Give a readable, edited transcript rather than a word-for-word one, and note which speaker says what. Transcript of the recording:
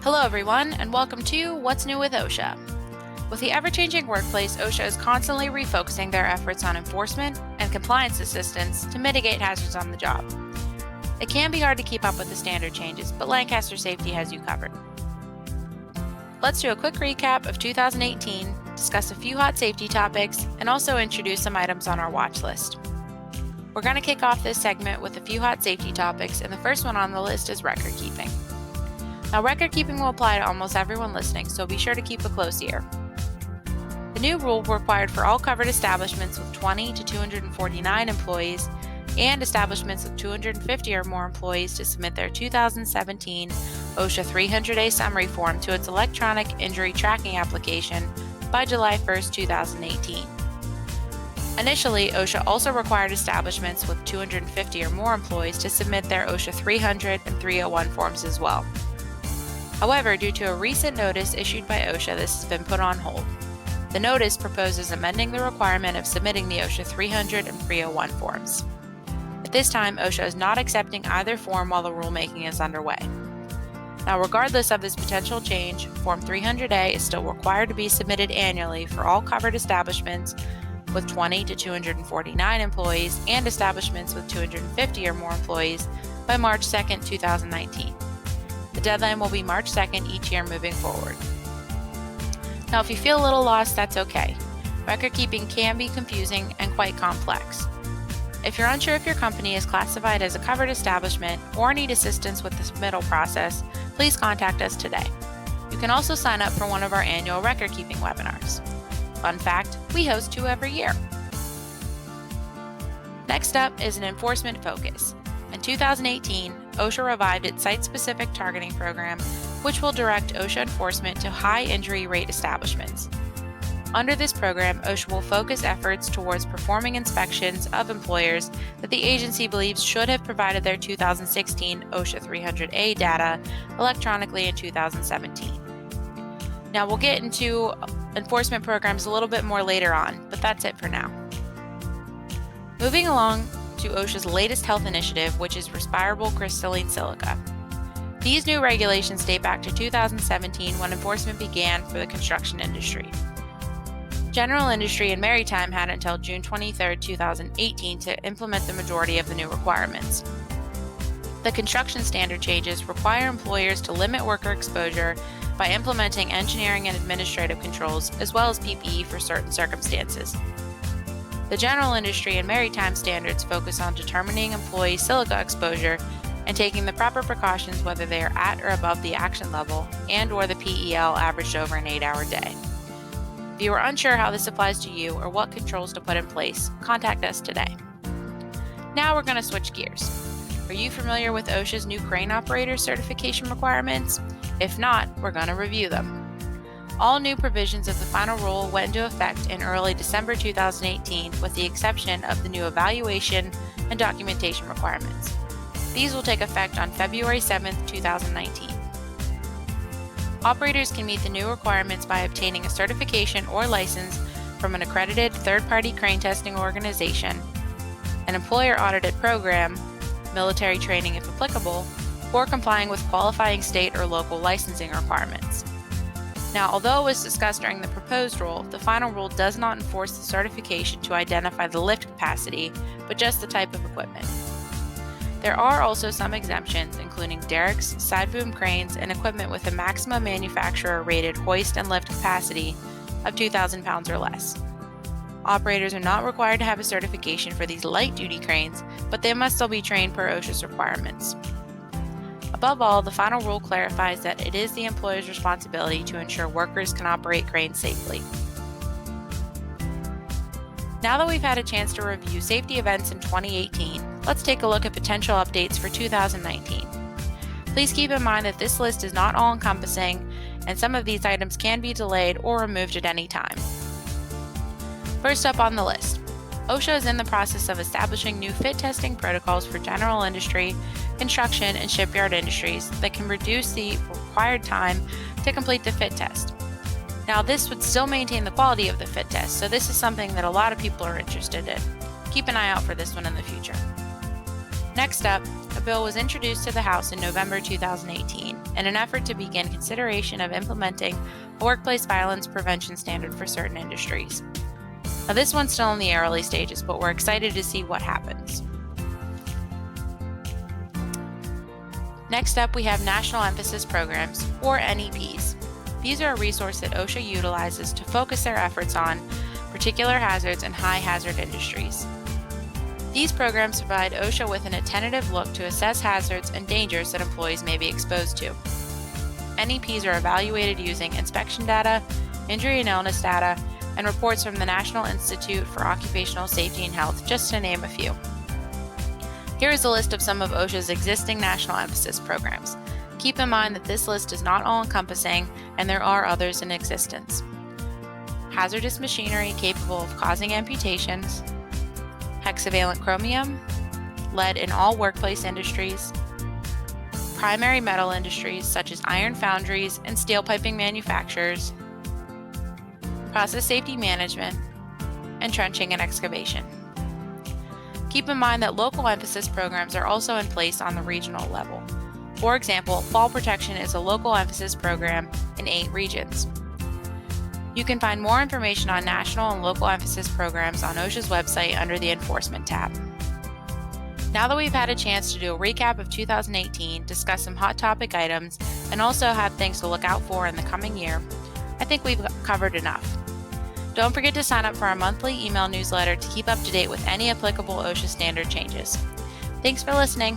Speaker 1: Hello everyone, and welcome to What's New with OSHA. With the ever-changing workplace, OSHA is constantly refocusing their efforts on enforcement and compliance assistance to mitigate hazards on the job. It can be hard to keep up with the standard changes, but Lancaster Safety has you covered. Let's do a quick recap of 2018, discuss a few hot safety topics, and also introduce some items on our watch list. We're going to kick off this segment with a few hot safety topics, and the first one on the list is record keeping. Now, record keeping will apply to almost everyone listening, so be sure to keep a close ear. The new rule required for all covered establishments with 20 to 249 employees and establishments with 250 or more employees to submit their 2017 OSHA 300A summary form to its electronic injury tracking application by July 1, 2018. Initially, OSHA also required establishments with 250 or more employees to submit their OSHA 300 and 301 forms as well. However, due to a recent notice issued by OSHA, this has been put on hold. The notice proposes amending the requirement of submitting the OSHA 300 and 301 forms. At this time, OSHA is not accepting either form while the rulemaking is underway. Now, regardless of this potential change, Form 300A is still required to be submitted annually for all covered establishments with 20 to 249 employees and establishments with 250 or more employees by March 2, 2019. The deadline will be March 2nd each year moving forward. Now, if you feel a little lost, that's okay. Record keeping can be confusing and quite complex. If you're unsure if your company is classified as a covered establishment or need assistance with the submittal process, please contact us today. You can also sign up for one of our annual record keeping webinars. Fun fact, we host 2 every year. Next up is an enforcement focus. In 2018, OSHA revived its site-specific targeting program, which will direct OSHA enforcement to high injury rate establishments. Under this program, OSHA will focus efforts towards performing inspections of employers that the agency believes should have provided their 2016 OSHA 300A data electronically in 2017. Now, we'll get into enforcement programs a little bit more later on, but that's it for now. Moving along to OSHA's latest health initiative, which is respirable crystalline silica. These new regulations date back to 2017 when enforcement began for the construction industry. General industry and maritime had until June 23, 2018 to implement the majority of the new requirements. The construction standard changes require employers to limit worker exposure by implementing engineering and administrative controls as well as PPE for certain circumstances. The general industry and maritime standards focus on determining employee silica exposure and taking the proper precautions whether they are at or above the action level and/or the PEL averaged over an 8-hour day. If you are unsure how this applies to you or what controls to put in place, contact us today. Now we're going to switch gears. Are you familiar with OSHA's new crane operator certification requirements? If not, we're going to review them. All new provisions of the final rule went into effect in early December 2018, with the exception of the new evaluation and documentation requirements. These will take effect on February 7, 2019. Operators can meet the new requirements by obtaining a certification or license from an accredited third-party crane testing organization, an employer-audited program, military training if applicable, or complying with qualifying state or local licensing requirements. Now, although it was discussed during the proposed rule, the final rule does not enforce the certification to identify the lift capacity, but just the type of equipment. There are also some exemptions, including derricks, side boom cranes, and equipment with a maximum manufacturer-rated hoist and lift capacity of 2,000 pounds or less. Operators are not required to have a certification for these light-duty cranes, but they must still be trained per OSHA's requirements. Above all, the final rule clarifies that it is the employer's responsibility to ensure workers can operate cranes safely. Now that we've had a chance to review safety events in 2018, let's take a look at potential updates for 2019. Please keep in mind that this list is not all-encompassing, and some of these items can be delayed or removed at any time. First up on the list, OSHA is in the process of establishing new fit testing protocols for general industry, construction, and shipyard industries that can reduce the required time to complete the fit test. Now, this would still maintain the quality of the fit test, so this is something that a lot of people are interested in. Keep an eye out for this one in the future. Next up, a bill was introduced to the House in November 2018 in an effort to begin consideration of implementing a workplace violence prevention standard for certain industries. Now, this one's still in the early stages, but we're excited to see what happens. Next up, we have National Emphasis Programs, or NEPs. These are a resource that OSHA utilizes to focus their efforts on particular hazards and high-hazard industries. These programs provide OSHA with an attentive look to assess hazards and dangers that employees may be exposed to. NEPs are evaluated using inspection data, injury and illness data, and reports from the National Institute for Occupational Safety and Health, just to name a few. Here is a list of some of OSHA's existing national emphasis programs. Keep in mind that this list is not all-encompassing, and there are others in existence. Hazardous machinery capable of causing amputations, hexavalent chromium, lead in all workplace industries, primary metal industries such as iron foundries and steel piping manufacturers, process safety management, and trenching and excavation. Keep in mind that local emphasis programs are also in place on the regional level. For example, fall protection is a local emphasis program in 8 regions. You can find more information on national and local emphasis programs on OSHA's website under the Enforcement tab. Now that we've had a chance to do a recap of 2018, discuss some hot topic items, and also have things to look out for in the coming year, I think we've covered enough. Don't forget to sign up for our monthly email newsletter to keep up to date with any applicable OSHA standard changes. Thanks for listening.